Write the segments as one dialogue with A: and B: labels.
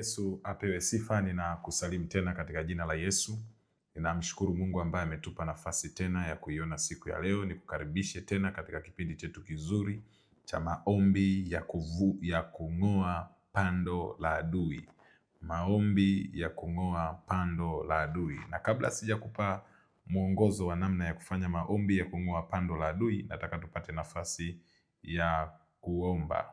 A: Yesu apewe sifa. Ninakusalimu tena katika jina la Yesu. Ninamshukuru Mungu ambaye ametupa nafasi tena ya kuiona siku ya leo. Nikukaribishe tena katika kipindi chetu kizuri cha maombi ya kung'oa pando la adui. Maombi ya kung'oa pando la adui. Na kabla sijakupa mwongozo wa namna ya kufanya maombi ya kung'oa pando la adui, nataka tupate nafasi ya kuomba.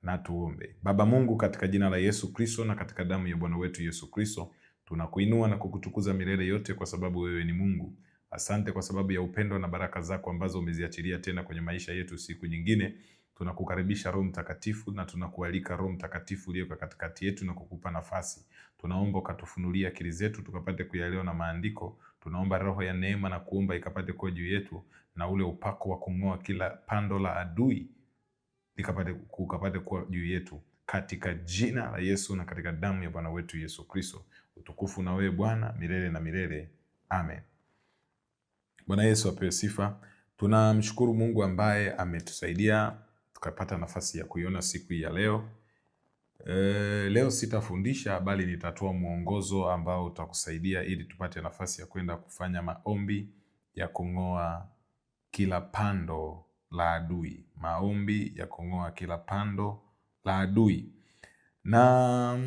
A: Na tuombe. Baba Mungu, katika jina la Yesu Kristo na katika damu ya Bwana wetu Yesu Kristo, tunakuinua na kukutukuza milele yote kwa sababu wewe ni Mungu. Asante kwa sababu ya upendo na baraka zako ambazo umeziachilia tena kwenye maisha yetu siku nyingine. Tunakukaribisha Roho Mtakatifu na tunakualika Roho Mtakatifu uliye katikati yetu na kukupa nafasi. Tunaomba ukatufunulie akili zetu tukapate kuyaelewa na maandiko. Tunaomba roho ya neema na kuomba ikapate kuwa juu yetu, na ule upako wa kung'oa kila pando la adui ukapate kuwa juu yetu katika jina la Yesu na katika damu ya Bwana wetu Yesu Kristo. Utukufu na wewe Bwana milele na milele. Amen. Bwana Yesu apewe sifa. Tunamshukuru Mungu ambaye ametusaidia tukapata nafasi ya kuiona siku ya leo. Leo sitafundisha bali nitatoa mwongozo ambao utakusaidia ili tupate nafasi ya kwenda kufanya maombi ya kung'oa kila pando la adui. Maombi ya kung'oa kila pando la adui. Na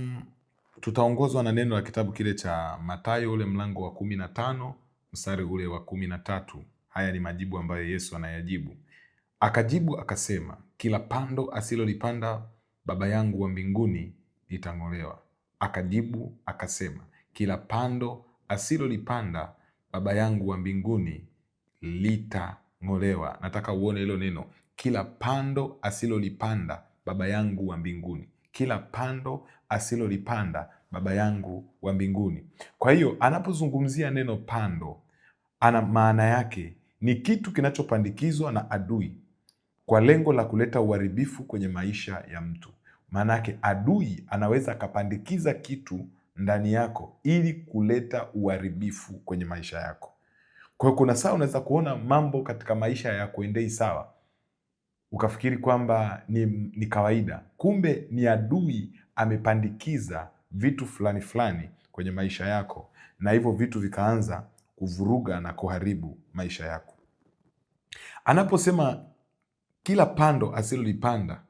A: tutaongozwa na neno la kitabu kile cha Mathayo ule mlango wa 15 mstari ule wa 13. Haya ni majibu ambayo Yesu anayajibu. Akajibu akasema, kila pando asilolipanda Baba yangu wa mbinguni litang'olewa. Akajibu akasema, kila pando asilolipanda Baba yangu wa mbinguni litang'olewa. Nataka uone hilo neno, kila pando asilolipanda Baba yangu wa mbinguni. Kila pando asilolipanda Baba yangu wa mbinguni. Kwa hiyo anapozungumzia neno pando, ana maana yake ni kitu kinachopandikizwa na adui kwa lengo la kuleta uharibifu kwenye maisha ya mtu. Maana yake adui anaweza akapandikiza kitu ndani yako ili kuleta uharibifu kwenye maisha yako. Kwa hiyo kuna saa unaweza kuona mambo katika maisha ya kuendei sawa, ukafikiri kwamba ni kawaida. Kumbe ni adui amepandikiza vitu fulani fulani kwenye maisha yako, na hivyo vitu vikaanza kuvuruga na kuharibu maisha yako. Anaposema kila pando asilolipanda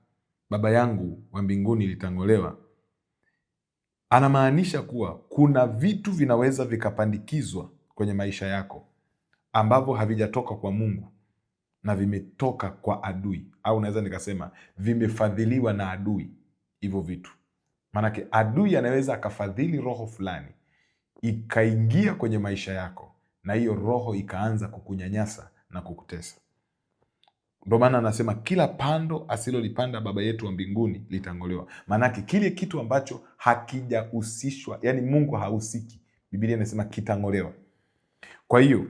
A: Baba yangu wa mbinguni litang'olewa, anamaanisha kuwa kuna vitu vinaweza vikapandikizwa kwenye maisha yako ambavyo havijatoka kwa Mungu na vimetoka kwa adui, au naweza nikasema vimefadhiliwa na adui. Hivyo vitu maanake adui anaweza akafadhili roho fulani ikaingia kwenye maisha yako, na hiyo roho ikaanza kukunyanyasa na kukutesa. Ndio maana anasema kila pando asilolipanda Baba yetu wa mbinguni litang'olewa. Maanake kile kitu ambacho hakijahusishwa, yani Mungu hahusiki, Biblia inasema kitang'olewa. Kwa hiyo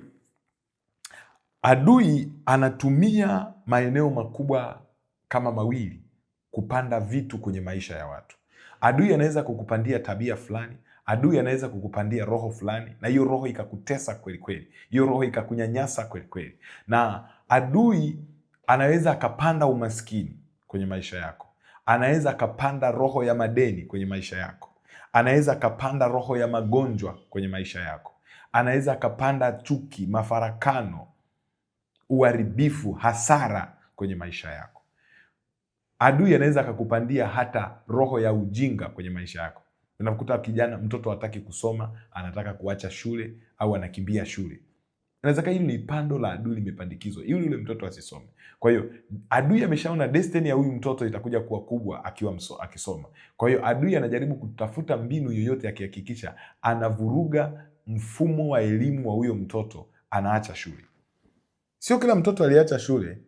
A: adui anatumia maeneo makubwa kama mawili kupanda vitu kwenye maisha ya watu. Adui anaweza kukupandia tabia fulani, adui anaweza kukupandia roho fulani, na hiyo roho ikakutesa kweli kweli, hiyo roho ikakunyanyasa kweli kweli. Na adui anaweza akapanda umaskini kwenye maisha yako, anaweza akapanda roho ya madeni kwenye maisha yako, anaweza akapanda roho ya magonjwa kwenye maisha yako, anaweza akapanda chuki, mafarakano, uharibifu, hasara kwenye maisha yako. Adui anaweza akakupandia hata roho ya ujinga kwenye maisha yako. Unakuta kijana, mtoto hataki kusoma, anataka kuacha shule au anakimbia shule. Inaweza hili ni pando la adui limepandikizwa ili yule mtoto asisome. Kwa hiyo adui ameshaona destiny ya huyu mtoto itakuja kuwa kubwa akisoma. Kwa hiyo adui anajaribu kutafuta mbinu yoyote akihakikisha anavuruga mfumo wa elimu wa huyo mtoto, anaacha shule. Sio kila mtoto aliacha shule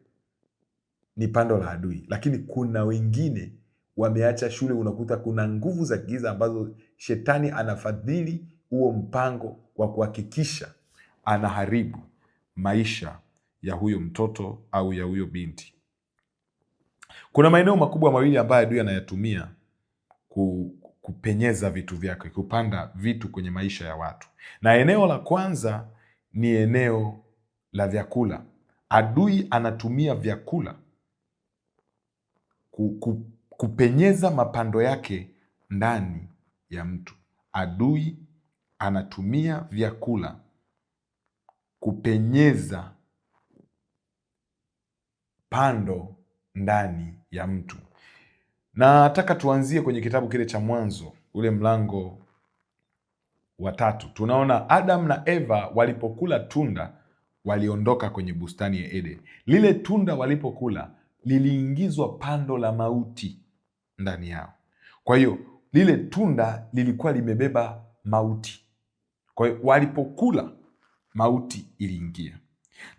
A: ni pando la adui, lakini kuna wengine wameacha shule. Unakuta kuna nguvu za giza ambazo shetani anafadhili huo mpango wa kuhakikisha anaharibu maisha ya huyo mtoto au ya huyo binti. Kuna maeneo makubwa mawili ambayo adui anayatumia kupenyeza vitu vyake, kupanda vitu kwenye maisha ya watu. Na eneo la kwanza ni eneo la vyakula. Adui anatumia vyakula kupenyeza mapando yake ndani ya mtu. Adui anatumia vyakula kupenyeza pando ndani ya mtu. Na nataka tuanzie kwenye kitabu kile cha Mwanzo, ule mlango wa 3. Tunaona Adam na Eva walipokula tunda waliondoka kwenye bustani ya Eden. Lile tunda walipokula liliingizwa pando la mauti ndani yao. Kwa hiyo lile tunda lilikuwa limebeba mauti. Kwa hiyo walipokula mauti iliingia.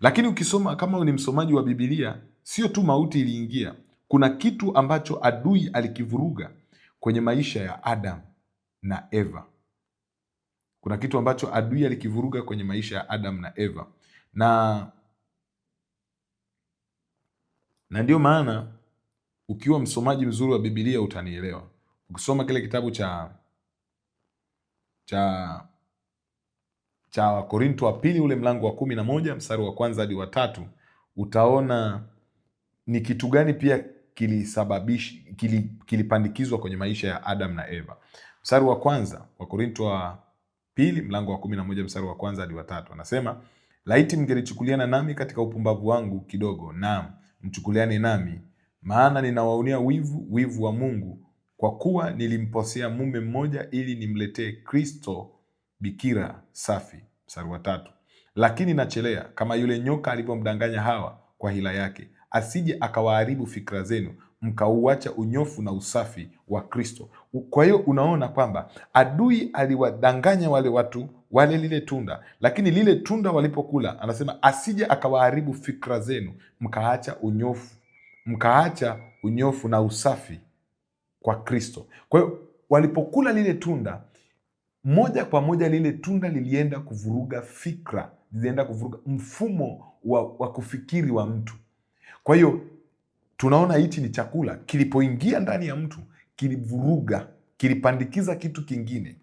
A: Lakini ukisoma, kama ni msomaji wa Biblia, sio tu mauti iliingia, kuna kitu ambacho adui alikivuruga kwenye maisha ya Adam na Eva. Kuna kitu ambacho adui alikivuruga kwenye maisha ya Adam na Eva, na ndio maana ukiwa msomaji mzuri wa Biblia utanielewa. Ukisoma kile kitabu cha Korinto wa pili, ule mlango wa 11 mstari wa 1 hadi wa 3, utaona ni kitu gani pia kilipandikizwa kwenye maisha ya Adam na Eva. Mstari wa 1 wa Korinto wa pili mlango wa 11 mstari wa 1 hadi wa 3 anasema, laiti mngelichukuliana nami katika upumbavu wangu kidogo, naam, mchukuliane nami, maana ninawaonea wivu wa Mungu, kwa kuwa nilimposea mume mmoja ili nimletee Kristo bikira safi. Mstari wa 3, lakini nachelea kama yule nyoka alivyomdanganya Hawa kwa hila yake, asije akawaharibu fikra zenu, mkauacha unyofu na usafi wa Kristo. Kwa hiyo unaona kwamba adui aliwadanganya wale watu wale lile tunda, lakini lile tunda walipokula, anasema asije akawaharibu fikra zenu, mkaacha unyofu na usafi kwa Kristo. Kwa hiyo walipokula lile tunda, moja kwa moja lile tunda lilienda kuvuruga fikra, lilienda kuvuruga mfumo wa kufikiri wa mtu. Kwa hiyo tunaona hichi ni chakula kilipoingia ndani ya mtu, kilivuruga, kilipandikiza kitu kingine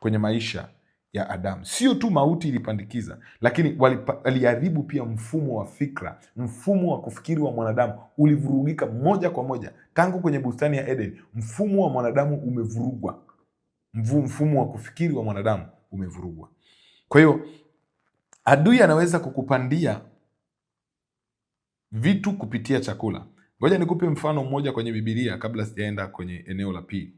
A: kwenye maisha ya Adamu. Sio tu mauti ilipandikiza, lakini waliharibu pia mfumo wa fikra, mfumo wa kufikiri wa mwanadamu ulivurugika moja kwa moja. Tangu kwenye bustani ya Eden, mfumo wa mwanadamu umevurugwa, mfumo wa kufikiri wa mwanadamu umevurugwa. Kwa hiyo adui anaweza kukupandia vitu kupitia chakula. Ngoja nikupe mfano mmoja kwenye Biblia kabla sijaenda kwenye eneo la pili.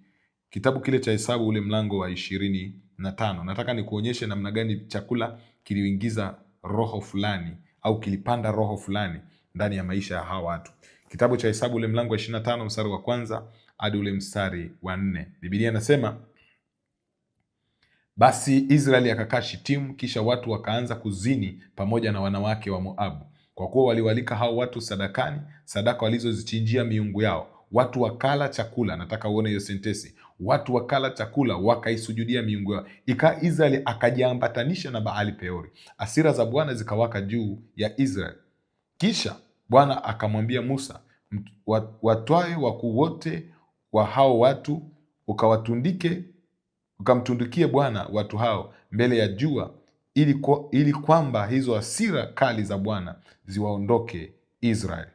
A: Kitabu kile cha Hesabu ule mlango wa 25. Nataka nikuonyeshe namna gani chakula kiliingiza roho fulani au kilipanda roho fulani ndani ya maisha ya hawa watu. Kitabu cha Hesabu ule mlango wa 25 mstari wa 1 hadi ule mstari wa 4. Biblia inasema, basi Israeli akakaa Shitimu, kisha watu wakaanza kuzini pamoja na wanawake wa Moabu, kwa kuwa waliwalika hao watu sadaka walizozichinjia miungu yao. Watu wakala chakula. Nataka uone hiyo sentensi. Watu wakala chakula, wakaisujudia miungu yao. Ikawa Israeli akajiambatanisha na Baali Peori. Hasira za Bwana zikawaka juu ya Israeli. Kisha Bwana akamwambia Musa, watwae wakuu wote wa hao watu, ukamtundikie Bwana watu hao mbele ya jua, ili kwamba hizo hasira kali za Bwana ziwaondoke Israeli.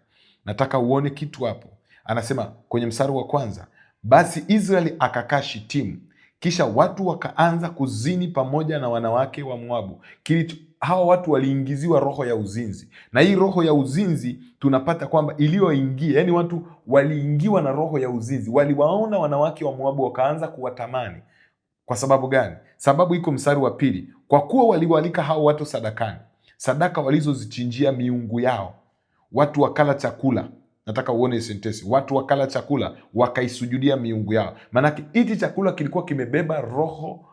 A: Nataka uone kitu hapo. Anasema kwenye mstari wa 1, basi Israeli akakaa Shitimu, kisha watu wakaanza kuzini pamoja na wanawake wa Moabu. Hawa watu waliingiziwa roho ya uzinzi, na hii roho ya uzinzi tunapata kwamba iliyoingia, yani watu waliingiwa na roho ya uzinzi. Waliwaona wanawake wa Moabu wakaanza kuwatamani. Kwa sababu gani? Sababu iko mstari wa 2, kwa kuwa waliwalika hao watu sadaka walizozichinjia miungu yao. Watu wakala chakula. Nataka uone sentensi. Watu wakala chakula, wakaisujudia miungu yao. Maanake hichi chakula kilikuwa kimebeba roho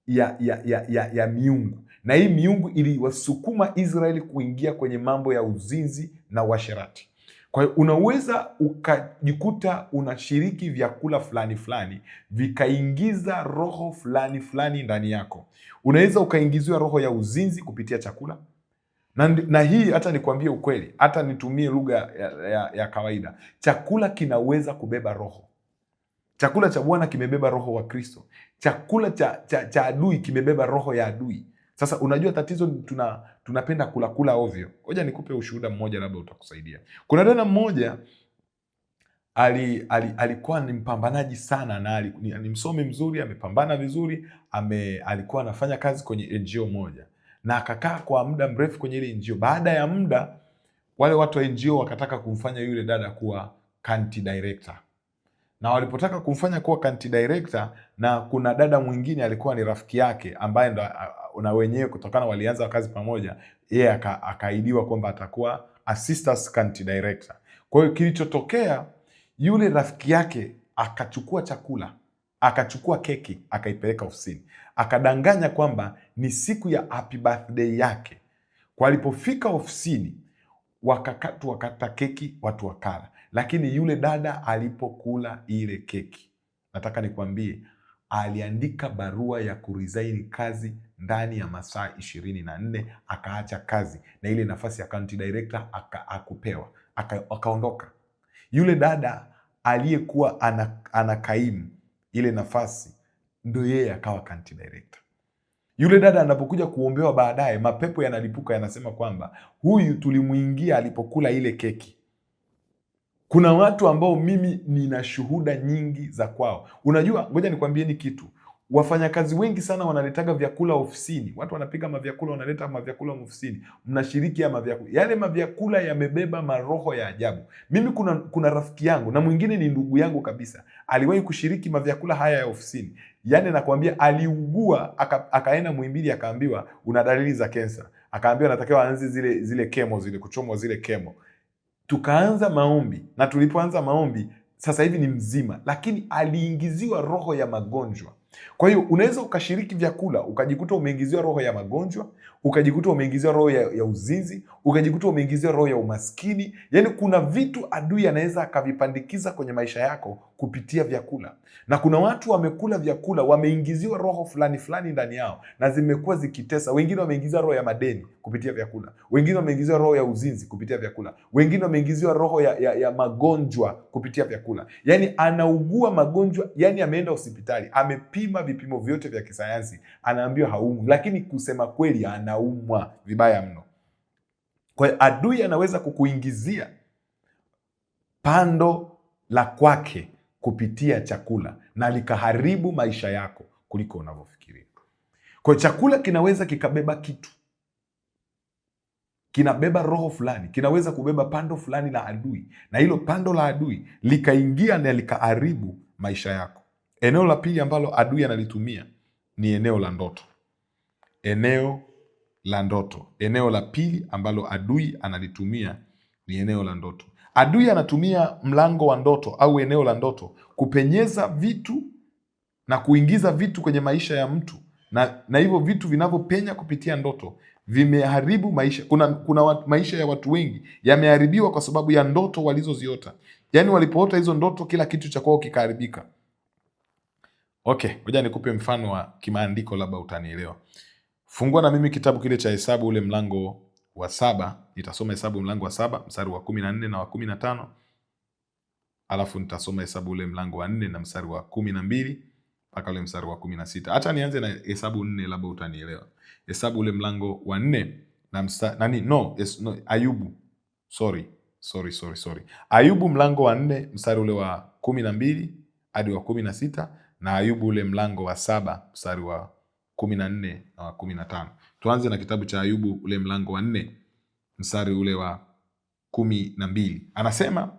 A: ya miungu, na hii miungu iliwasukuma Israeli kuingia kwenye mambo ya uzinzi na uasherati. Kwa hiyo unaweza ukajikuta unashiriki vyakula fulani fulani vikaingiza roho fulani fulani ndani yako. Unaweza ukaingiziwa roho ya uzinzi kupitia chakula. Na hii hata nikwambie ukweli, hata nitumie lugha ya kawaida, chakula kinaweza kubeba roho. Chakula cha Bwana kimebeba roho wa Kristo. Chakula cha adui kimebeba roho ya adui. Sasa unajua tatizo, tunapenda kula ovyo. Ngoja nikupe ushuhuda mmoja, labda utakusaidia. Kuna dada mmoja alikuwa ni mpambanaji sana na ni msomi mzuri, amepambana vizuri, alikuwa anafanya kazi kwenye NGO moja na akakaa kwa muda mrefu kwenye ile NGO. Baada ya muda, wale watu wa NGO wakataka kumfanya yule dada kuwa country director, na walipotaka kumfanya kuwa country director, na kuna dada mwingine alikuwa ni rafiki yake ambaye ndo na wenyewe kutokana walianza kazi pamoja, yeye akaidiwa kwamba atakuwa assistant country director. Kwa hiyo kilichotokea, yule rafiki yake akachukua chakula, akachukua keki, akaipeleka ofisini, akadanganya kwamba ni siku ya happy birthday yake. Kwa alipofika ofisini, wakakata keki, watu wakala, lakini yule dada alipokula ile keki, nataka nikwambie, aliandika barua ya kuresign kazi ndani ya masaa 24, akaacha kazi na ile nafasi ya county director akupewa, akaondoka. Yule dada aliyekuwa anakaimu ile nafasi ndio yeye akawa county director. Yule dada anapokuja kuombewa baadaye, mapepo yanalipuka, yanasema kwamba huyu tulimuingia alipokula ile keki. Kuna watu ambao mimi nina shuhuda nyingi za kwao. Unajua, ngoja nikwambieni kitu. Wafanyakazi wengi sana wanaletaga vyakula ofisini. Watu wanapika mavyakula, wanaleta mavyakula ofisini. Mnashiriki ya mavyakula. Yale mavyakula yamebeba maroho ya ajabu. Mimi kuna rafiki yangu na mwingine ni ndugu yangu kabisa, aliwahi kushiriki mavyakula haya ya ofisini. Yaani nakwambia, aliugua akaenda Muhimbili, akaambiwa una dalili za kensa. Akaambiwa anatakiwa aanze zile kemo, zile kuchomwa zile kemo. Tukaanza maombi, na tulipoanza maombi sasa hivi ni mzima, lakini aliingiziwa roho ya magonjwa. Kwa hiyo unaweza ukashiriki vyakula ukajikuta umeingiziwa roho ya magonjwa, ukajikuta umeingiziwa roho ya uzinzi, ukajikuta umeingiziwa roho ya umaskini. Yaani kuna vitu adui anaweza akavipandikiza kwenye maisha yako kupitia vyakula, na kuna watu wamekula vyakula, wameingiziwa roho fulani fulani ndani yao na zimekuwa zikitesa. Wengine wameingiziwa roho ya madeni kupitia vyakula, wengine wameingiziwa roho ya uzinzi kupitia vyakula, wengine wameingiziwa roho ya magonjwa kupitia vyakula. Yaani anaugua magonjwa, yaani ameenda hospitali, amepima vipimo vyote vya kisayansi, anaambiwa haumwi, lakini kusema kweli anaumwa vibaya mno. Kwa hiyo adui anaweza kukuingizia pando la kwake kupitia chakula na likaharibu maisha yako kuliko unavyofikiria. Kwa hiyo chakula kinaweza kikabeba kitu, kinabeba roho fulani, kinaweza kubeba pando fulani la adui, na hilo pando la adui likaingia na likaharibu maisha yako. Eneo la pili ambalo adui analitumia ni eneo la ndoto. Eneo la ndoto. Eneo la pili ambalo adui analitumia ni eneo la ndoto. Adui anatumia mlango wa ndoto au eneo la ndoto kupenyeza vitu na kuingiza vitu kwenye maisha ya mtu, na hivyo vitu vinavyopenya kupitia ndoto vimeharibu maisha. Kuna maisha ya watu wengi yameharibiwa kwa sababu ya ndoto walizoziota. Yaani walipoota hizo ndoto, kila kitu cha kwao kikaharibika. Okay, ngoja nikupe mfano wa kimaandiko, labda utanielewa. Fungua na mimi kitabu kile cha Hesabu ule mlango wa 7. Nitasoma Hesabu mlango wa 7 mstari wa 14 na wa 15. Alafu nitasoma Hesabu ule mlango wa 4 na mstari wa 12 mpaka ule mstari wa 16. Acha nianze na Hesabu 4, labda utanielewa. Hesabu ule mlango wa 4 na mstari Ayubu. Sorry. Ayubu mlango wa 4 mstari ule wa 12 hadi wa 16, na Ayubu ule mlango wa 7 mstari wa 14 na wa 15. Tuanze na kitabu cha Ayubu ule mlango wa 4 mstari ule wa 12. Anasema,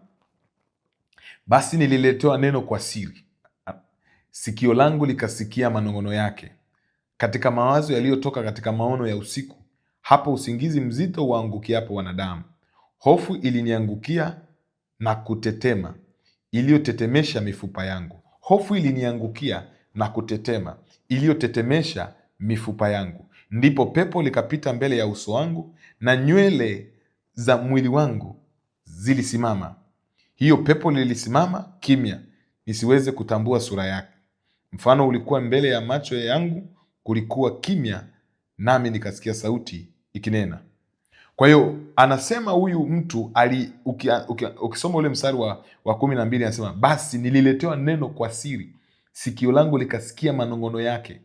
A: basi nililetewa neno kwa siri, sikio langu likasikia manong'ono yake, katika mawazo yaliyotoka katika maono ya usiku, hapo usingizi mzito uangukiapo wanadamu. Hofu iliniangukia na kutetema, iliyotetemesha mifupa yangu. Hofu iliniangukia na kutetema, iliyotetemesha mifupa yangu. Ndipo pepo likapita mbele ya uso wangu, na nywele za mwili wangu zilisimama. Hiyo pepo lilisimama kimya, nisiweze kutambua sura yake. Mfano ulikuwa mbele ya macho yangu, kulikuwa kimya, nami nikasikia sauti ikinena. Kwa hiyo anasema huyu mtu ukisoma ule mstari wa 12 anasema, basi nililetewa neno kwa siri, sikio langu likasikia manong'ono yake,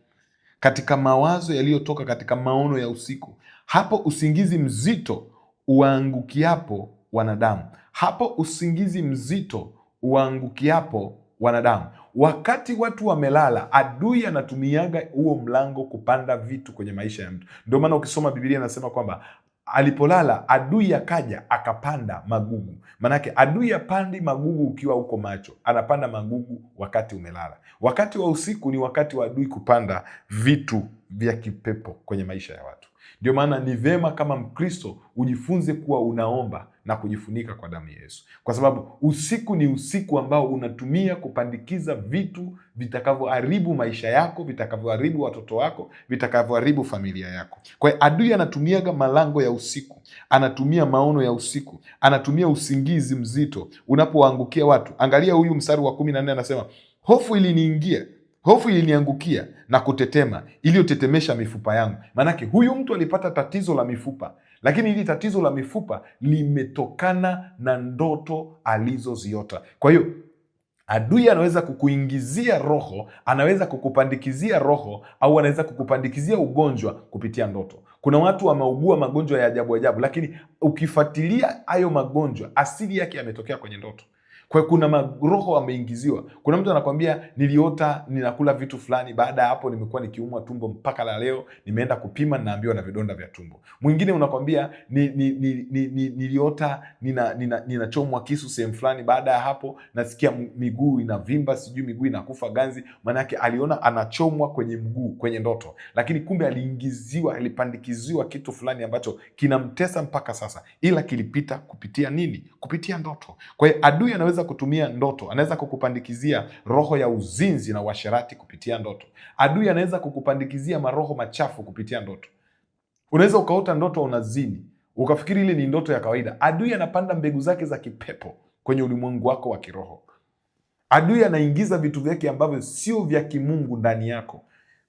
A: katika mawazo yaliyotoka katika maono ya usiku, hapo usingizi mzito uangukiapo wanadamu. Hapo usingizi mzito uangukiapo wanadamu. Wakati watu wamelala, adui anatumiaga huo mlango kupanda vitu kwenye maisha ya mtu. Ndio maana ukisoma Biblia inasema kwamba alipolala adui akaja akapanda magugu. Manake adui apandi magugu ukiwa uko macho, anapanda magugu wakati umelala. Wakati wa usiku ni wakati wa adui kupanda vitu vya kipepo kwenye maisha ya watu. Ndio maana ni vema kama Mkristo ujifunze kuwa unaomba na kujifunika kwa damu ya Yesu, kwa sababu usiku ni usiku ambao unatumia kupandikiza vitu vitakavyoharibu maisha yako, vitakavyoharibu watoto wako, vitakavyoharibu familia yako. Kwa hiyo adui anatumiaga malango ya usiku, anatumia maono ya usiku, anatumia usingizi mzito unapoangukia watu. Angalia huyu mstari wa 14 anasema, hofu iliniangukia na kutetema, iliyotetemesha mifupa yangu. Maanake huyu mtu alipata tatizo la mifupa, lakini hili tatizo la mifupa limetokana na ndoto alizoziota. Kwa hiyo adui anaweza kukuingizia roho, anaweza kukupandikizia roho, au anaweza kukupandikizia ugonjwa kupitia ndoto. Kuna watu wameugua magonjwa ya ajabu ajabu, lakini ukifuatilia hayo magonjwa asili yake yametokea kwenye ndoto. Kwa hiyo kuna maroho ameingiziwa. Kuna mtu anakwambia niliota ninakula vitu fulani, baada ya hapo nimekuwa nikiumwa tumbo mpaka la leo, nimeenda kupima naambiwa na vidonda vya tumbo. Mwingine unakwambia niliota ninachomwa kisu sehemu fulani, baada ya hapo nasikia miguu inavimba, sijui miguu inakufa ganzi. Maanake aliona anachomwa kwenye mguu kwenye ndoto, lakini kumbe alipandikiziwa kitu fulani ambacho kinamtesa mpaka sasa, ila kilipita kupitia nini? Kupitia ndoto. Kwa hiyo adui anaweza kutumia ndoto, anaweza kukupandikizia roho ya uzinzi na uasherati kupitia ndoto. Adui anaweza kukupandikizia maroho machafu kupitia ndoto. Unaweza ukaota ndoto unazini, ukafikiri ile ni ndoto ya kawaida. Adui anapanda mbegu zake za kipepo kwenye ulimwengu wako wa kiroho. Adui anaingiza vitu vyake ambavyo sio vya kimungu ndani yako,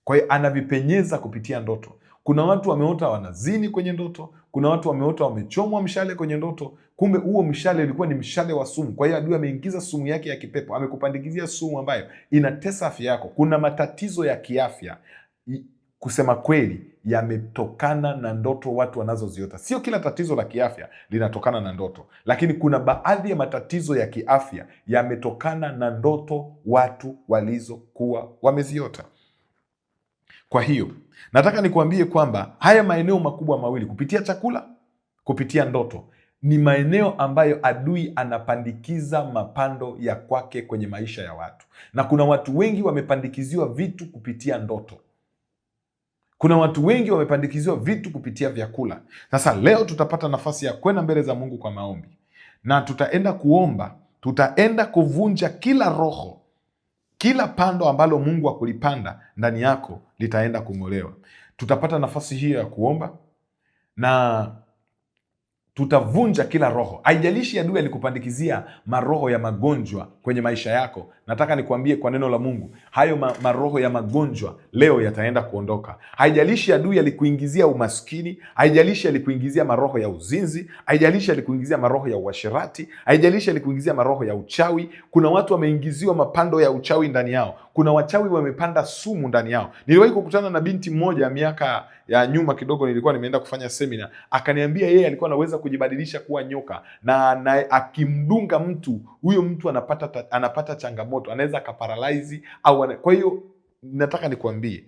A: kwa hiyo anavipenyeza kupitia ndoto. Kuna watu wameota wanazini kwenye ndoto, kuna watu wameota wamechomwa mshale kwenye ndoto, kumbe huo mshale ulikuwa ni mshale wa sumu. Kwa hiyo adui ameingiza sumu yake ya kipepo, amekupandikizia sumu ambayo inatesa afya yako. Kuna matatizo ya kiafya, kusema kweli, yametokana na ndoto watu wanazoziota. Sio kila tatizo la kiafya linatokana na ndoto, lakini kuna baadhi ya matatizo ya kiafya yametokana na ndoto watu walizokuwa wameziota. Kwa hiyo nataka nikuambie kwamba haya maeneo makubwa mawili, kupitia chakula, kupitia ndoto, ni maeneo ambayo adui anapandikiza mapando ya kwake kwenye maisha ya watu. Na kuna watu wengi wamepandikiziwa vitu kupitia ndoto. Kuna watu wengi wamepandikiziwa vitu kupitia vyakula. Sasa leo tutapata nafasi ya kwenda mbele za Mungu kwa maombi, na tutaenda kuomba, tutaenda kuvunja kila roho, kila pando ambalo Mungu hakulipanda ndani yako litaenda kung'olewa. Tutapata nafasi hiyo ya kuomba na tutavunja kila roho. Haijalishi adui alikupandikizia maroho ya magonjwa kwenye maisha yako, nataka nikuambie kwa neno la Mungu, hayo maroho ya magonjwa leo yataenda kuondoka. Haijalishi adui alikuingizia umaskini, haijalishi alikuingizia maroho ya uzinzi, haijalishi alikuingizia maroho ya uasherati, haijalishi alikuingizia maroho ya uchawi. Kuna watu wameingiziwa mapando ya uchawi ndani yao. Kuna wachawi wamepanda sumu ndani yao. Niliwahi kukutana na binti mmoja miaka ya nyuma kidogo, nilikuwa nimeenda kufanya semina, akaniambia yeye alikuwa anaweza kujibadilisha kuwa nyoka, na akimdunga mtu, huyo mtu anapata changamoto, anaweza akaparalyze au kwa hiyo nataka nikuambie,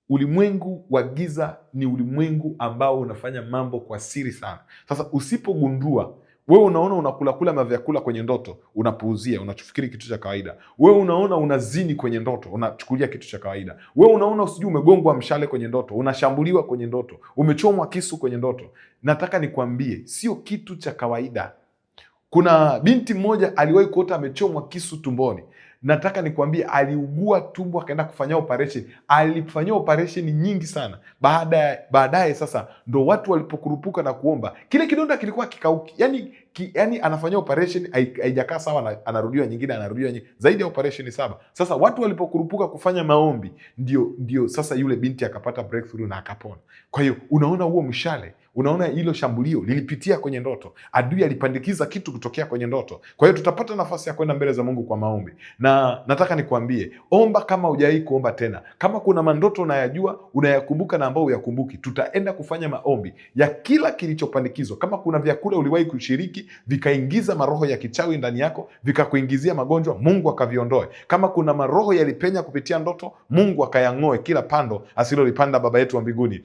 A: ulimwengu wa giza ni ulimwengu ambao unafanya mambo kwa siri sana. Sasa usipogundua, wewe unaona unakula mavyakula kwenye ndoto, unapuuzia, unachufikiri kitu cha kawaida. Wewe unaona unazini kwenye ndoto, unachukulia kitu cha kawaida. Wewe unaona usijui umegongwa mshale kwenye ndoto, unashambuliwa kwenye ndoto, umechomwa kisu kwenye ndoto. Nataka nikwambie, sio kitu cha kawaida. Kuna binti mmoja aliwahi kuota amechomwa kisu tumboni. Nataka nikwambie, aliugua tumbo, akaenda kufanyia operation. Alifanyia operation nyingi sana. Baadaye sasa ndo watu walipokurupuka na kuomba, kile kidonda kilikuwa kikauki. Yani anafanyia operation, haijakaa sawa, anarudiwa nyingine, zaidi ya operation 7. Sasa watu walipokurupuka kufanya maombi, ndio sasa yule binti akapata breakthrough na akapona. Kwa hiyo unaona huo mshale, unaona hilo shambulio lilipitia kwenye ndoto. Adui alipandikiza kitu kutokea kwenye ndoto. Kwa hiyo tutapata nafasi ya kwenda mbele za Mungu kwa maombi, na nataka nikwambie, omba kama hujawahi kuomba tena. Kama kuna mandoto unayajua, unayakumbuka, na ambao huyakumbuki, tutaenda kufanya maombi ya kila kilichopandikizwa. Kama kuna vyakula uliwahi kushiriki hiki vikaingiza maroho ya kichawi ndani yako, vikakuingizia magonjwa, Mungu akaviondoe. Kama kuna maroho yalipenya kupitia ndoto, Mungu akayang'oe kila pando asilolipanda Baba yetu wa mbinguni.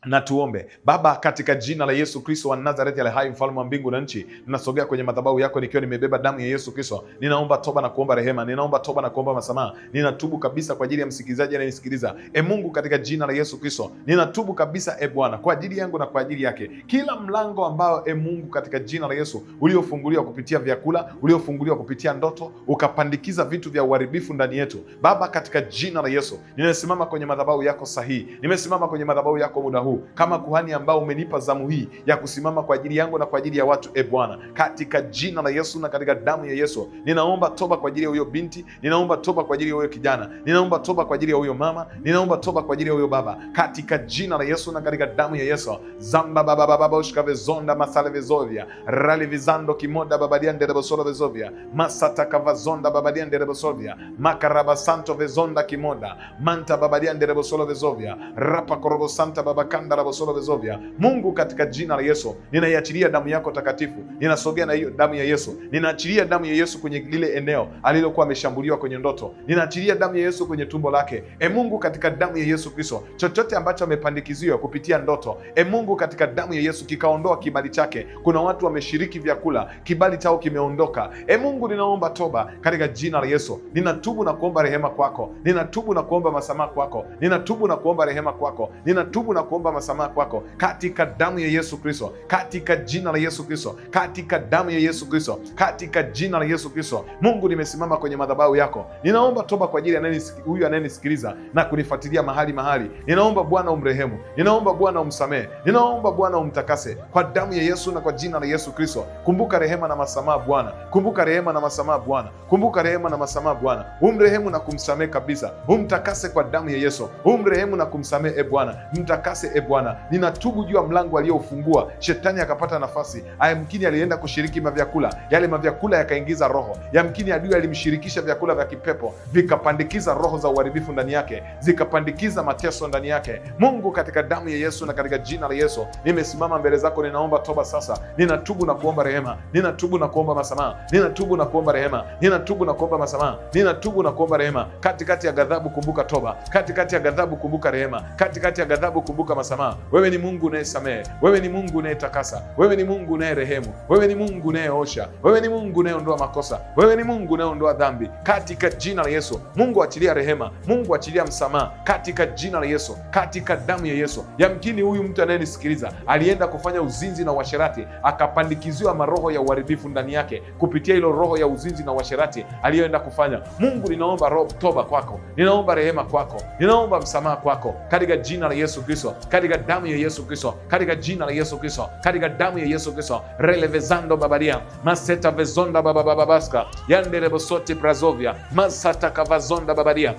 A: Na tuombe. Baba, katika jina la Yesu Kristo wa Nazareti aliye hai, mfalme wa mbingu na nchi, ninasogea kwenye madhabahu yako nikiwa nimebeba damu ya Yesu Kristo. Ninaomba toba na kuomba rehema, ninaomba toba na kuomba msamaha. Ninatubu kabisa kwa ajili ya msikilizaji anayenisikiliza. Mungu, katika jina la Yesu Kristo, ninatubu kabisa Bwana, kwa ajili yangu na kwa ajili yake. Kila mlango ambao Mungu, katika jina la Yesu, uliofunguliwa kupitia vyakula, uliofunguliwa kupitia ndoto, ukapandikiza vitu vya uharibifu ndani yetu, Baba, katika jina la Yesu, ninasimama kwenye madhabahu yako sahihi. Nimesimama kwenye madhabahu yako muda huu kama kuhani ambao umenipa zamu hii ya kusimama kwa ajili yangu na kwa ajili ya watu. Bwana, katika jina la Yesu na katika damu ya Yesu, ninaomba toba kwa ajili ya huyo binti, ninaomba toba kwa ajili ya huyo kijana, ninaomba toba kwa ajili ya huyo mama, ninaomba toba kwa ajili ya huyo baba, katika jina la Yesu na katika damu ya Yesu. Zamba baba baba ushkave zonda masale vezovia rali vizando kimoda babadia nderebosola vezovia masata kavazonda babadia nderebosovia makaraba santo vezonda kimoda manta babadia nderebosola vezovia rapa korobo santa babakanda rabosola vezovia. Mungu, katika jina la Yesu, ninaiachilia damu yako takatifu. Ninasogea na hiyo damu ya Yesu, ninaachilia damu ya Yesu kwenye lile eneo alilokuwa ameshambuliwa kwenye ndoto. Ninaachilia damu ya Yesu kwenye tumbo lake. Mungu, katika damu ya Yesu Kristo, chochote ambacho amepandikiziwa kupitia ndoto, Mungu, katika damu ya Yesu kikaondoa kibali chake. Kuna watu wameshiriki vyakula, kibali chao kimeondoka. Mungu, ninaomba toba katika jina la Yesu. Ninatubu na kuomba rehema kwako, ninatubu na kuomba masamaha kwako, ninatubu na kuomba rehema kwako, ninatubu na kuomba masamaha kwako, katika damu ya Yesu Kristo, katika jina la Yesu Kristo, katika damu ya Yesu Kristo, katika jina la Yesu Kristo. Mungu, nimesimama kwenye madhabahu yako, ninaomba toba kwa ajili ya huyu anayenisikiliza na kunifuatilia mahali. Ninaomba Bwana umrehemu, ninaomba Bwana umsamehe, ninaomba Bwana umtakase kwa damu ya Yesu na kwa jina la Yesu Kristo. Kumbuka rehema na masamaha Bwana, kumbuka rehema na masamaha Bwana, kumbuka rehema na masamaha Bwana. Umrehemu na kumsamehe kabisa, umtakase kwa damu ya Yesu, umrehemu na kumsamehe Bwana, mtakase Bwana. Ninatubu juu ya mlango aliofungua shetani akapata nafasi. Yamkini alienda kushiriki mavyakula, yale mavyakula yakaingiza roho. Yamkini adui alimshirikisha vyakula vya kipepo, vikapandikiza roho za uharibifu ndani yake, zikapandikiza mateso ndani yake. Mungu, katika damu ya Yesu na katika jina la Yesu, nimesimama mbele zako, ninaomba toba sasa. Ninatubu na kuomba rehema, ninatubu na kuomba masamaha, ninatubu na kuomba rehema, ninatubu na kuomba masamaha, ninatubu na kuomba rehema. Katikati ya ghadhabu kumbuka toba, katikati ya ghadhabu kumbuka rehema, katikati ya ghadhabu kumbuka masamaha. Wewe ni Mungu unayesamehe, wewe ni Mungu unayetakasa, wewe ni Mungu unayerehemu, wewe ni Mungu unayeosha, wewe ni Mungu unayeondoa makosa, wewe ni Mungu unayeondoa dhambi. Katika jina la Yesu, Mungu achilia rehema, Mungu achilia msamaha katika jina la Yesu, katika damu ya Yesu. Yamkini huyu mtu anayenisikiliza alienda kufanya uzinzi na uasherati, akapandikiziwa maroho ya uharibifu ndani yake kupitia hilo roho ya uzinzi na uasherati aliyoenda kufanya. Mungu, ninaomba toba kwako, ninaomba rehema kwako, ninaomba msamaha kwako katika jina la Yesu Kristo, katika damu ya Yesu Kristo, katika jina la Yesu Kristo, katika damu ya Yesu Kristo. Relevezando babaria maseta vezonda babababaska yanderebosote prazovia masata kavazonda babaria,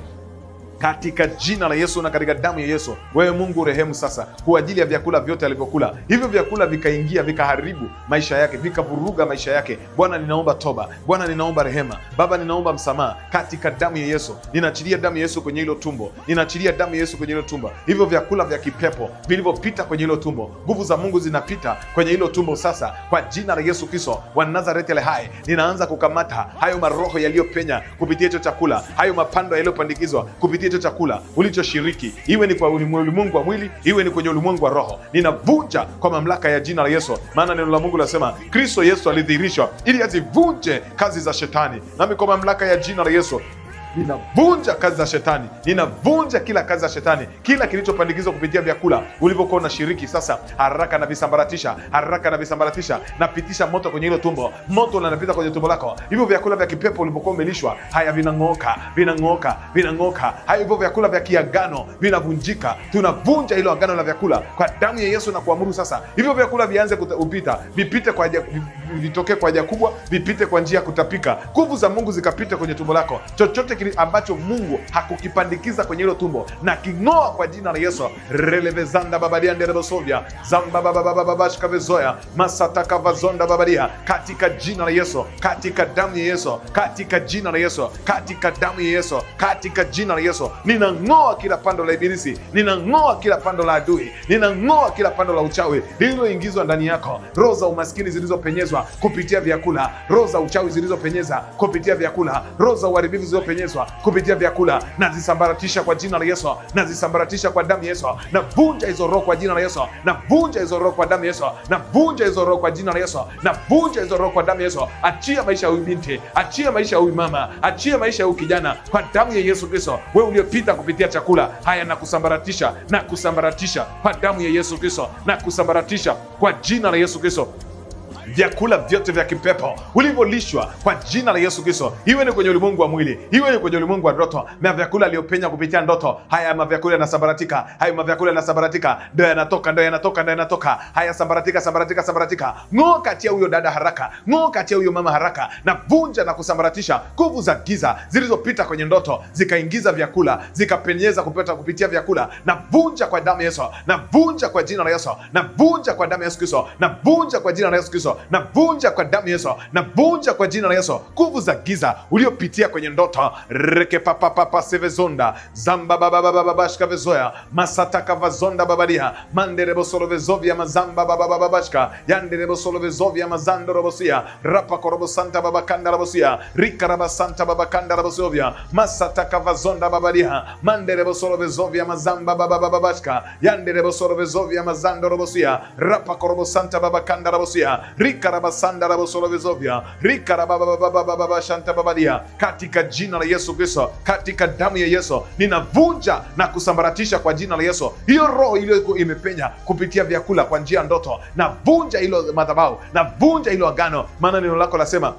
A: katika jina la Yesu na katika damu ya Yesu. Wewe Mungu rehemu sasa kwa ajili ya vyakula vyote alivyokula. Hivyo vyakula vikaingia vikaharibu maisha yake, vikavuruga maisha yake. Bwana, ninaomba toba. Bwana, ninaomba rehema. Baba, ninaomba msamaha katika damu ya Yesu. Ninaachilia damu ya Yesu kwenye hilo tumbo, ninaachilia damu ya Yesu kwenye hilo tumbo. Hivyo vyakula vya kipepo vilivyopita kwenye hilo tumbo, nguvu za Mungu zinapita kwenye hilo tumbo sasa, kwa jina la Yesu Kristo wa Nazareti aliye hai. Ninaanza kukamata hayo maroho yaliyopenya kupitia hicho chakula, hayo mapando yaliyopandikizwa kupitia hicho chakula ulichoshiriki, iwe ni kwa ulimwengu wa mwili, iwe ni kwenye ulimwengu wa roho. Ninavunja kwa mamlaka ya jina la Yesu, maana neno la Mungu linasema Kristo Yesu alidhihirishwa ili azivunje kazi za shetani. Nami kwa mamlaka ya jina la Yesu ninavunja kazi za shetani, ninavunja kila kazi za shetani, kila kilichopandikizwa kupitia vyakula ulivyokuwa unashiriki. Sasa haraka na visambaratisha, haraka na visambaratisha. Napitisha moto kwenye hilo tumbo, moto unapita kwenye tumbo lako. Hivyo vyakula vya kipepo ulivyokuwa umelishwa, haya vinang'oka, vinang'oka, vinang'oka. Hayo hivyo vyakula vya kiagano vinavunjika. Tunavunja hilo agano la vyakula kwa damu ya Yesu na kuamuru sasa hivyo vyakula vianze kupita, vipite kwa vitokee kwa haja kubwa, vipite kwa njia ya kutapika. Nguvu za Mungu zikapite kwenye tumbo lako. Chochote
B: ambacho Mungu hakukipandikiza kwenye hilo tumbo, na king'oa kwa jina la Yesu. Relevezanda babadia nderebosovya zamba babababashka vezoya masataka vazonda babadia, katika jina la Yesu, katika damu ya Yesu, katika jina la Yesu, katika damu ya Yesu, katika jina la Yesu. Ninang'oa kila pando la ibilisi, ninang'oa kila pando la adui, ninang'oa kila pando la uchawi lililoingizwa ndani yako, roho za umaskini zilizopenyezwa kupitia vyakula, roho za uchawi zilizopenyeza kupitia vyakula, roho za uharibifu zilizopenyezwa kupitia vyakula, nazisambaratisha kwa jina la Yesu, nazisambaratisha kwa damu ya Yesu. Navunja hizo roho kwa jina la Yesu, navunja hizo roho kwa damu ya Yesu, navunja hizo roho kwa jina la Yesu, navunja hizo roho kwa damu ya Yesu. Achia maisha ya huyu binti, achia maisha ya huyu mama, achia maisha ya huyu kijana kwa damu ya Yesu Kristo. Wewe uliopita kupitia chakula, haya na kusambaratisha, na kusambaratisha kwa damu ya Yesu Kristo, na kusambaratisha kwa jina la Yesu Kristo. Vyakula vyote vya kipepo ulivyolishwa kwa jina la Yesu Kristo, iwe ni kwenye ulimwengu wa mwili, iwe ni kwenye ulimwengu wa ndoto, na vyakula aliyopenya kupitia ndoto, haya mavyakula yanasambaratika, haya mavyakula yanasambaratika, ndio yanatoka, ndio yanatoka, ndio yanatoka, haya sambaratika, sambaratika, sambaratika. Ng'oa kati ya huyo dada haraka, ng'oa kati ya huyo mama haraka, na vunja na kusambaratisha nguvu za giza zilizopita kwenye ndoto zikaingiza vyakula, zikapenyeza kupitia vyakula, na vunja kwa damu ya Yesu, na vunja kwa jina la Yesu, na vunja kwa damu ya Yesu Kristo, na vunja kwa jina la Yesu Kristo, na vunja kwa damu ya Yesu, na vunja kwa jina la Yesu nguvu za giza uliopitia kwenye ndoto. Reke papa papa sevezonda zamba baba baba bashka vezoya masataka vazonda babadia manderebo solo vezovia mazamba baba baba bashka yanderebo solo vezovia mazando robosia rapa korobo santa baba kanda robosia rikaraba santa baba kanda robosovia masataka vazonda babadia manderebo solo vezovia mazamba baba baba bashka yanderebo solo vezovia mazando robosia rapa korobo santa baba kanda robosia rikarabasanda rabosolovizovya rikarababababababa shanta babadia. Katika jina la Yesu Kristo, katika damu ya Yesu, ninavunja na kusambaratisha kwa jina la Yesu hiyo roho iliyokuwa imepenya kupitia vyakula kwa njia ndoto. Navunja hilo madhabahu, navunja hilo agano, maana neno lako lasema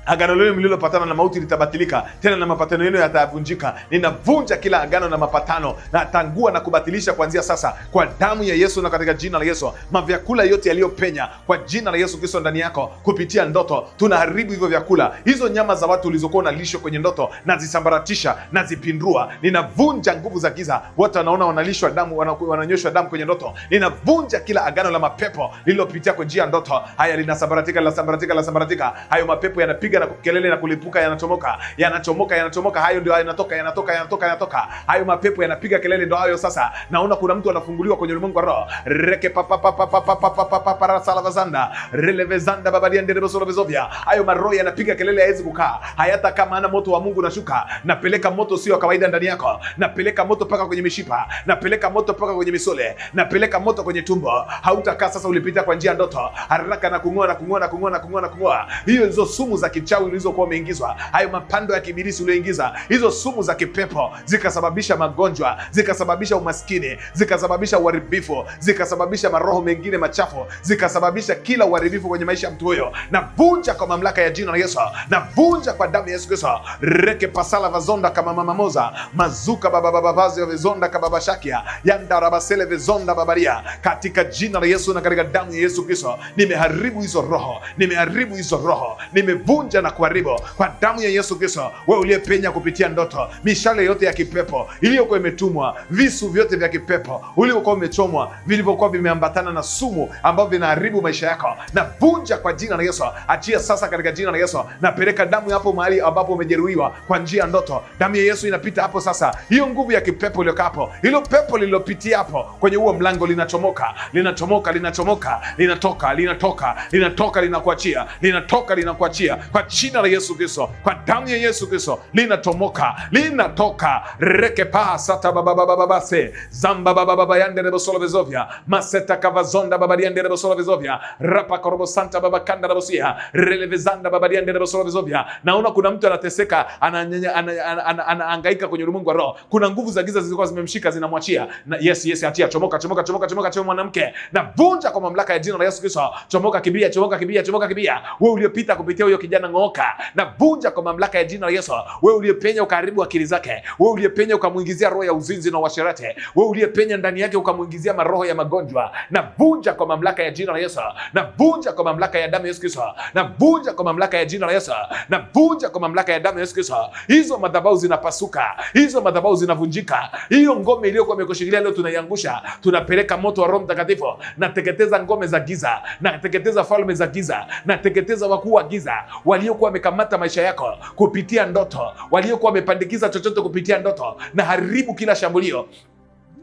B: agano lenu mlilopatana na mauti litabatilika, tena na mapatano yenu yatavunjika. Ninavunja kila agano na mapatano, na tangua na kubatilisha kuanzia sasa kwa damu ya Yesu, na katika jina la Yesu. Mavyakula yote yaliyopenya kwa jina la Yesu Kristo ndani yako kupitia ndoto, tunaharibu hivyo vyakula. Hizo nyama za watu ulizokuwa unalishwa kwenye ndoto, nazisambaratisha, nazipindua. Ninavunja nguvu za giza. Watu wanaona wanalishwa damu, wananyoshwa damu kwenye ndoto. Ninavunja kila agano la mapepo lililopitia kwa njia ndoto. Haya linasambaratika, linasambaratika, linasambaratika. Hayo mapepo yanapiga na kelele na kulipuka, yanachomoka, yanachomoka, yanachomoka. Hayo ndio yanatoka, yanatoka, yanatoka, yanatoka. Hayo mapepo yanapiga kelele, ndio hayo sasa. Naona kuna mtu anafunguliwa kwenye ulimwengu wa roho. Reke papa papa papa papa papa salavazanda relevezanda babadia nderebo solovizovia. Hayo maroho yanapiga kelele, haiwezi kukaa, hayata kama ana moto wa Mungu unashuka. Napeleka moto sio kawaida ndani yako, napeleka moto paka kwenye mishipa, napeleka moto paka kwenye misole, napeleka moto kwenye tumbo. Hautakaa sasa, ulipita kwa njia ndoto, haraka na kung'oa na kung'oa na kung'oa na kung'oa na kung'oa hiyo hizo sumu za kichawi ulizokuwa umeingizwa, hayo mapando ya kibilisi ulioingiza, hizo sumu za kipepo zikasababisha magonjwa, zikasababisha umaskini, zikasababisha uharibifu, zikasababisha maroho mengine machafu, zikasababisha kila uharibifu kwenye maisha ya mtu huyo. Na vunja kwa mamlaka ya jina la Yesu, na vunja kwa damu ya Yesu Kristo. Reke pasala vazonda kama mama moza mazuka baba baba vazi vizonda kama baba shakia yanda rabasele vizonda babaria, katika jina la Yesu na katika damu ya Yesu Kristo. Nimeharibu hizo roho, nimeharibu hizo roho, nimevunja na kuharibu kwa damu ya Yesu Kristo. Wewe uliyepenya kupitia ndoto, mishale yote ya kipepo iliyokuwa imetumwa, visu vyote vya kipepo uliokuwa umechomwa, vilivyokuwa vimeambatana na sumu ambavyo vinaharibu maisha yako, na vunja kwa jina la Yesu. Achia sasa katika jina la Yesu. Napeleka damu hapo mahali ambapo umejeruhiwa kwa njia ya ndoto. Damu ya Yesu inapita hapo sasa. Hiyo nguvu ya kipepo iliyokaa hapo, hilo pepo lililopitia hapo kwenye huo mlango linachomoka, linachomoka, linachomoka, linatoka, linatoka, linatoka, linakuachia, linatoka, linakuachia kwa jina la Yesu Kristo, kwa damu ya Yesu Kristo. Linatomoka, linatoka. Reke pa sata baba baba baba se zamba baba baba yande rebo solo vezovia maseta kavazonda baba yande rebo solo vezovia rapa korobo santa baba kanda rabosia relevezanda baba yande rebo solo vezovia. Naona kuna mtu anateseka, anahangaika kwenye ulimwengu wa roho. Kuna nguvu za giza zilizokuwa zimemshika, zinamwachia. Yes, achia, chomoka, chomoka, chomoka, chomoka, chomoka mwanamke. Na vunja kwa mamlaka ya jina la Yesu Kristo. Chomoka, kimbia, chomoka, kimbia, chomoka, kimbia. Wewe uliopita kupitia huyo kijana yanang'oka. Navunja kwa mamlaka ya jina la Yesu. Wewe uliyepenya ukaharibu akili zake, wewe uliyepenya ukamuingizia roho ya uzinzi na uasherati, wewe uliyepenya ndani yake ukamuingizia maroho ya magonjwa, navunja kwa mamlaka ya jina la Yesu. Navunja kwa mamlaka ya damu ya Yesu Kristo. Navunja kwa mamlaka ya jina la Yesu. Navunja kwa mamlaka ya damu ya Yesu Kristo. Hizo madhabahu zinapasuka, hizo madhabahu zinavunjika. Hiyo ngome iliyokuwa imekushikilia leo tunaiangusha, tunapeleka moto wa Roho Mtakatifu. Nateketeza ngome za giza, nateketeza falme za giza, nateketeza wakuu wa giza waliokuwa wamekamata maisha yako kupitia ndoto, waliokuwa wamepandikiza chochote kupitia ndoto. Na haribu kila shambulio,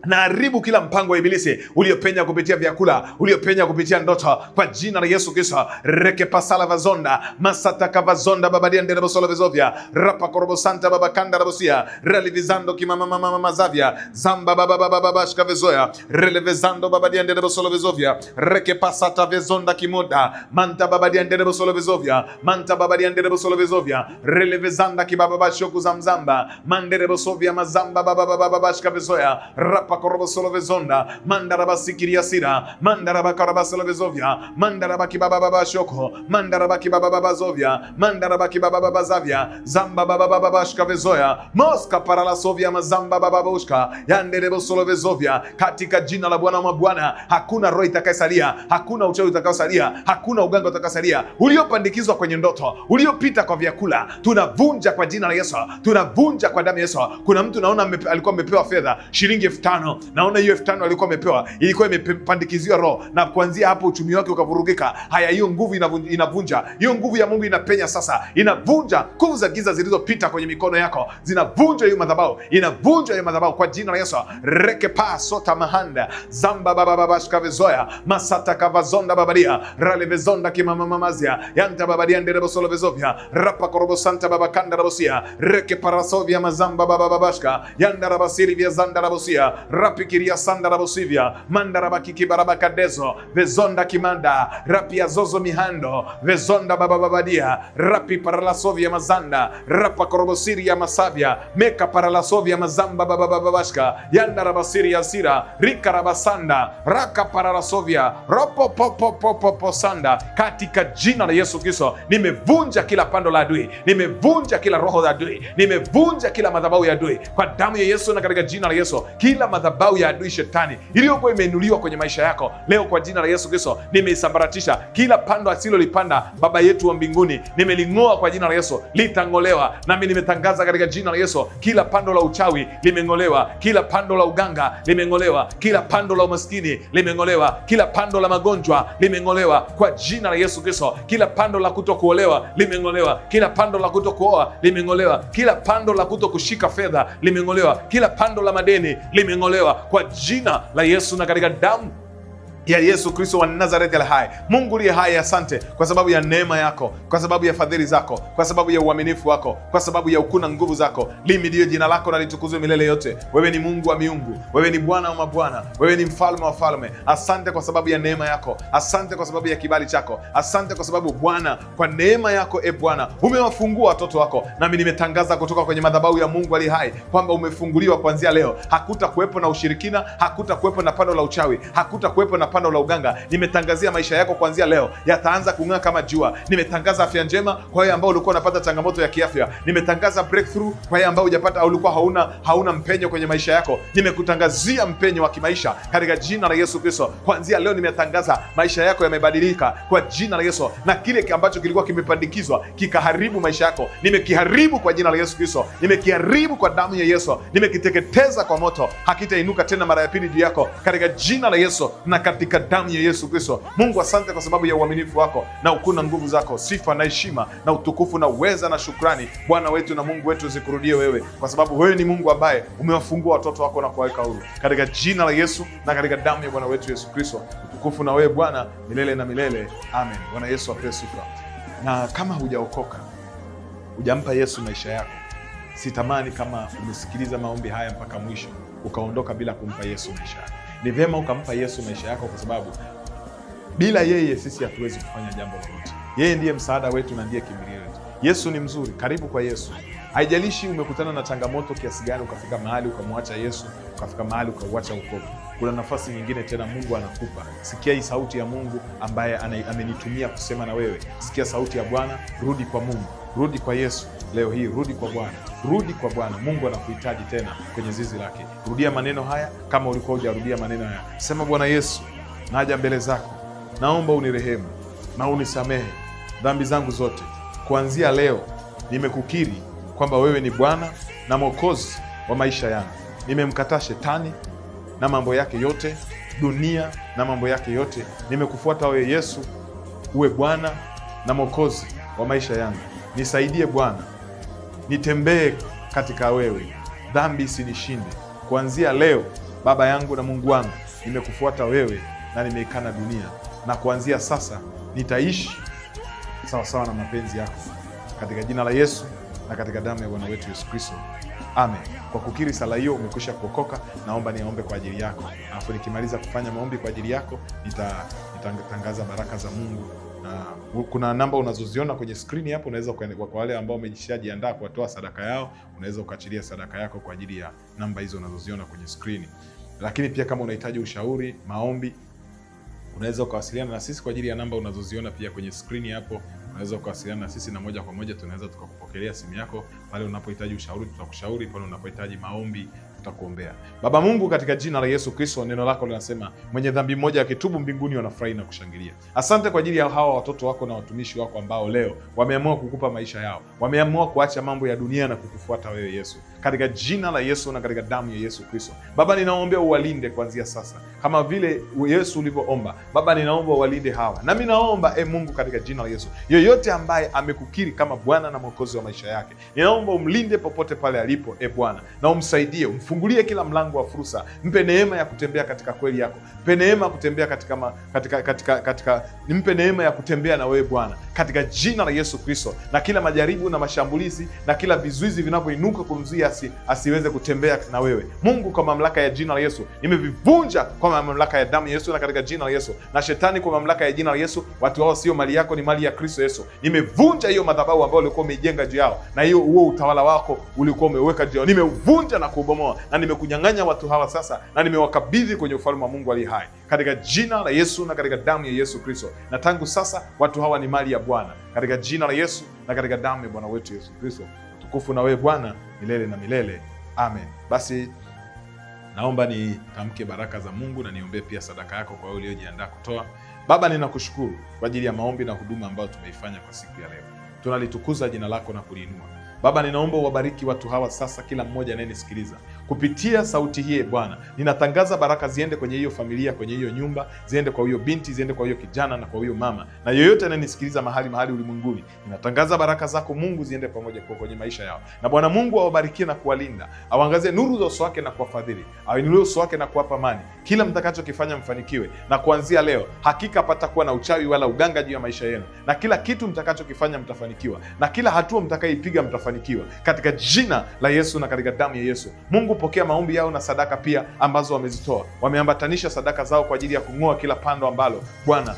B: na haribu kila mpango wa ibilisi uliopenya kupitia vyakula, uliopenya kupitia ndoto, kwa jina la Yesu Kristo. Reke pasala vazonda masataka vazonda babadia ndera solo vezovia rapa korobo santa baba kanda rabosia relivizando kimama mama mazavia zamba baba baba baba shkavezoya relevezando babadia ndera solo vezovia reke pasata vezonda kimoda manta babadia ndera solo vezovia manta babadia ndera solo vezovia relevezanda kibaba bashoku zamzamba mandere sovia mazamba baba baba baba shkavezoya rapa korobo solo vezonda mandaraba sikiria sira mandaraba karaba solo vezovia mandaraba kibaba baba shoko mandaraba kibaba baba zovia mandaraba kibaba baba zavia zamba baba baba bashka vezoya moska parala sovia mazamba baba bushka yanderebo solo vezovia. Katika jina la Bwana wa mabwana, hakuna roho itakayesalia, hakuna uchawi utakayosalia, hakuna uganga utakayosalia uliopandikizwa kwenye ndoto, uliopita kwa vyakula. Tunavunja kwa jina la Yesu, tunavunja kwa damu ya Yesu. Kuna mtu naona alikuwa amepewa fedha shilingi 5,000. Naona hiyo 5,000 alikuwa amepewa ilikuwa imepandikiziwa roho, na kuanzia hapo uchumi wake ukavurugika. Haya, hiyo nguvu inavunja, hiyo nguvu ya Mungu inapenya sasa, inavunja nguvu za giza zilizopita kwenye mikono yako, zinavunja hiyo madhabahu, inavunja hiyo madhabahu kwa jina la Yesu. Reke pa sota mahanda zamba baba baba shkavezoya masata kavazonda babadia ralevezonda kimama mamazia yanta babadia nderebo solo vezovia rapa korobo santa baba kanda rabosia reke parasovia mazamba baba babashka yanda rabasiri vya zanda rabosia rapikiria sanda rabosivia manda rabakiki barabakadezo vezonda kimanda rapia zozo mihando vezonda baba babadia rapi paralasovia mazanda rapa korobosiri ya masavia meka paralasovia mazamba baba babashka yanda rabasiri ya sira rika rabasanda raka paralasovia ropo popo sanda. Katika jina la Yesu Kristo nimevunja kila pando la adui, nimevunja kila roho la adui, nimevunja kila madhabahu ya adui kwa damu ya Yesu, na katika jina la Yesu kila madhabahu ya adui shetani iliyokuwa imeinuliwa kwenye maisha yako leo kwa jina la Yesu Kristo nimeisambaratisha. Kila pando asilolipanda Baba yetu wa mbinguni nimeling'oa kwa jina la Yesu, litang'olewa. Nami nimetangaza katika jina la Yesu, kila pando la uchawi limeng'olewa, kila pando la uganga limeng'olewa, kila pando la umaskini limeng'olewa, kila pando la magonjwa limeng'olewa kwa jina la Yesu Kristo. Kila pando la kutokuolewa limeng'olewa, kila pando la kutokuoa limeng'olewa, kila pando la kutokushika fedha limeng'olewa, kila pando la madeni limeng'olewa kwa jina la Yesu na katika damu ya Yesu Kristo wa Nazareti al hai. Mungu uliye hai, asante kwa sababu ya neema yako, kwa sababu ya fadhili zako, kwa sababu ya uaminifu wako, kwa sababu ya ukuna nguvu zako. Lihimidiwe jina lako na litukuzwe milele yote. Wewe ni Mungu wa miungu, wewe ni Bwana wa mabwana, wewe ni mfalme wa falme. Asante kwa sababu ya neema yako, asante kwa sababu ya kibali chako, asante kwa sababu Bwana, kwa neema yako Bwana umewafungua watoto wako. Nami nimetangaza kutoka kwenye madhabahu ya Mungu ali hai kwamba umefunguliwa kuanzia leo. Hakuta kuwepo na ushirikina, hakuta kuwepo na pando la uchawi, hakuta kuwepo na pando la uganga. Nimetangazia maisha yako kuanzia leo yataanza kung'aa kama jua. Nimetangaza afya njema kwa wale ambao ulikuwa unapata changamoto ya kiafya. Nimetangaza breakthrough kwa wale ambao hujapata au ulikuwa hauna mpenyo kwenye maisha yako. Nimekutangazia mpenyo wa kimaisha katika jina la Yesu Kristo. Kuanzia leo nimetangaza maisha yako yamebadilika kwa jina la Yesu, na kile ambacho kilikuwa kimepandikizwa kikaharibu maisha yako nimekiharibu kwa jina la Yesu Kristo. Nimekiharibu kwa damu ya Yesu, nimekiteketeza kwa moto. Hakitainuka tena mara ya pili juu yako katika jina la Yesu na katika damu ya Yesu Kristo. Mungu, asante kwa sababu ya uaminifu wako na ukuna nguvu zako. Sifa na heshima na utukufu na uweza na shukrani, Bwana wetu na Mungu wetu, zikurudie wewe, kwa sababu wewe ni Mungu ambaye umewafungua watoto wako na kuwaweka huru katika jina la Yesu na katika damu ya Bwana wetu Yesu Kristo. Utukufu na wewe Bwana milele na milele. Amen. Bwana Yesu apewe sifa. Na kama hujaokoka, hujampa Yesu maisha yako, sitamani kama umesikiliza maombi haya mpaka mwisho ukaondoka bila kumpa Yesu maisha yako. Ni vyema ukampa Yesu maisha yako, kwa sababu bila yeye sisi hatuwezi kufanya jambo lolote. Yeye ndiye msaada wetu na ndiye kimbilio letu. Yesu ni mzuri, karibu kwa Yesu. Haijalishi umekutana na changamoto kiasi gani, ukafika mahali ukamwacha Yesu, ukafika mahali ukauacha wokovu. kuna nafasi nyingine tena Mungu anakupa. Sikia hii sauti ya Mungu ambaye amenitumia kusema na wewe. Sikia sauti ya Bwana, rudi kwa Mungu, rudi kwa Yesu. Leo hii rudi kwa Bwana, rudi kwa Bwana. Mungu anakuhitaji tena kwenye zizi lake. Rudia maneno haya kama ulikuwa hujarudia maneno haya. Sema, Bwana Yesu, naja mbele zako, naomba unirehemu na unisamehe dhambi zangu zote. Kuanzia leo nimekukiri kwamba wewe ni Bwana na Mwokozi wa maisha yangu. Nimemkataa shetani na mambo yake yote, dunia na mambo yake yote. Nimekufuata wewe Yesu, uwe Bwana na Mwokozi wa maisha yangu. Nisaidie Bwana, nitembee katika wewe, dhambi isinishinde. Kuanzia leo, Baba yangu na Mungu wangu, nimekufuata wewe na nimeikana dunia, na kuanzia sasa nitaishi sawasawa na mapenzi yako, katika jina la Yesu na katika damu ya Bwana wetu Yesu Kristo, amen. Kwa kukiri sala hiyo umekwisha kuokoka. Naomba niombe kwa ajili yako, alafu nikimaliza kufanya maombi kwa ajili yako nitatangaza baraka za Mungu. Kuna namba unazoziona kwenye skrini hapo, unaweza kwa wale ambao wamejishajiandaa kutoa sadaka yao, unaweza ukaachilia sadaka yako kwa ajili ya namba hizo unazoziona kwenye skrini. Lakini pia kama unahitaji ushauri, maombi, unaweza ukawasiliana na sisi kwa ajili ya namba unazoziona pia kwenye skrini hapo. Unaweza ukawasiliana na sisi na moja kwa moja tunaweza tukakupokelea simu yako. Pale unapohitaji ushauri tutakushauri, pale unapohitaji maombi tutakuombea. Baba Mungu, katika jina la Yesu Kristo, neno lako linasema mwenye dhambi mmoja akitubu, mbinguni wanafurahi na kushangilia. Asante kwa ajili ya hawa watoto wako na watumishi wako ambao leo wameamua kukupa maisha yao, wameamua kuacha mambo ya dunia na kukufuata wewe Yesu, katika jina la Yesu na katika damu ya Yesu Kristo. Baba, ninaombea uwalinde kuanzia sasa kama vile Yesu ulivyoomba. Baba, ninaomba uwalinde hawa, nami naomba Mungu, katika jina la Yesu, yoyote ambaye amekukiri kama Bwana na Mwokozi wa maisha yake, ninaomba umlinde popote pale alipo, Bwana, na umsaidie, umfungulie kila mlango wa fursa. Mpe neema ya kutembea katika kweli yako, mpe neema ya kutembea mpe neema ya kutembea na wewe Bwana, katika jina la Yesu Kristo. Na kila majaribu na mashambulizi na kila vizuizi vinavyoinuka kumzuia asiweze kutembea na wewe Mungu, kwa mamlaka ya jina la Yesu nimevivunja kwa mamlaka ya damu ya Yesu na katika jina la Yesu. Na shetani, kwa mamlaka ya jina la Yesu, watu hao sio mali yako, ni mali ya Kristo Yesu. Nimevunja hiyo madhabahu ambayo ulikuwa umeijenga juu yao, na huo utawala wako ulikuwa umeweka juu yao. Nimeuvunja na kuubomoa, na nimekunyang'anya watu hawa sasa, na nimewakabidhi kwenye ufalme wa Mungu aliye hai, katika jina la Yesu na katika damu ya Yesu Kristo. Na tangu sasa watu hawa ni mali ya Bwana, katika jina la Yesu na katika damu ya Bwana wetu Yesu Kristo. Tukufu na wewe Bwana milele na milele, amen. Basi naomba nitamke baraka za Mungu na niombee pia sadaka yako kwa wewe uliojiandaa kutoa. Baba, ninakushukuru kwa ajili ya maombi na huduma ambayo tumeifanya kwa siku ya leo. Tunalitukuza jina lako na kuliinua. Baba, ninaomba uwabariki watu hawa sasa, kila mmoja anayenisikiliza kupitia sauti hii. Bwana, ninatangaza baraka ziende kwenye hiyo familia, kwenye hiyo nyumba, ziende kwa huyo binti, ziende kwa huyo kijana na kwa huyo mama, na yoyote anayenisikiliza mahali ulimwenguni. Ninatangaza baraka zako Mungu ziende pamoja kwenye maisha yao, na Bwana Mungu awabarikie na kuwalinda, awaangazie nuru za uso wake na kuwafadhili, awainulie uso wake na kuwapa amani. Kila mtakachokifanya mfanikiwe, na kuanzia leo hakika patakuwa na uchawi wala uganga juu ya maisha yenu, na kila kitu mtakachokifanya mtafanikiwa, na kila hatua mtakaipiga mtafanikiwa, katika jina la Yesu na katika damu ya Yesu. Mungu, pokea maombi yao na sadaka pia ambazo wamezitoa. Wameambatanisha sadaka zao kwa ajili ya kung'oa kila pando ambalo Bwana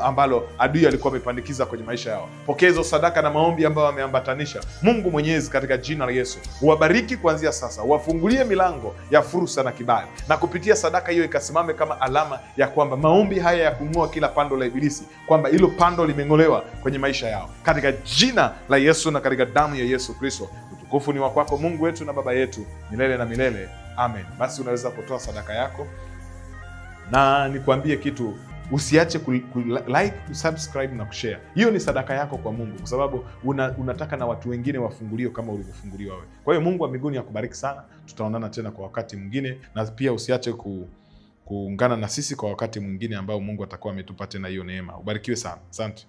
B: ambalo adui alikuwa amepandikiza kwenye maisha yao. Pokea hizo sadaka na maombi ambayo wameambatanisha. Mungu Mwenyezi, katika jina la Yesu, uwabariki kuanzia sasa, uwafungulie milango ya fursa na kibali, na kupitia sadaka hiyo ikasimame kama alama ya kwamba maombi haya ya kung'oa kila pando la ibilisi, kwamba hilo pando limeng'olewa kwenye maisha yao, katika jina la Yesu na katika damu ya Yesu Kristo. Utukufu ni wa kwako Mungu wetu na Baba yetu milele na milele, amen. Basi unaweza kutoa sadaka yako, na nikwambie kitu, usiache like, kusubscribe na kushare. Hiyo ni sadaka yako kwa Mungu, kwa sababu unataka na watu wengine wafunguliwe kama ulivyofunguliwa wewe. Kwa hiyo Mungu wa mbinguni akubariki sana. Tutaonana tena kwa wakati mwingine, na pia usiache kuungana na sisi kwa wakati mwingine ambao Mungu atakuwa ametupa tena hiyo neema. Ubarikiwe sana. Asante.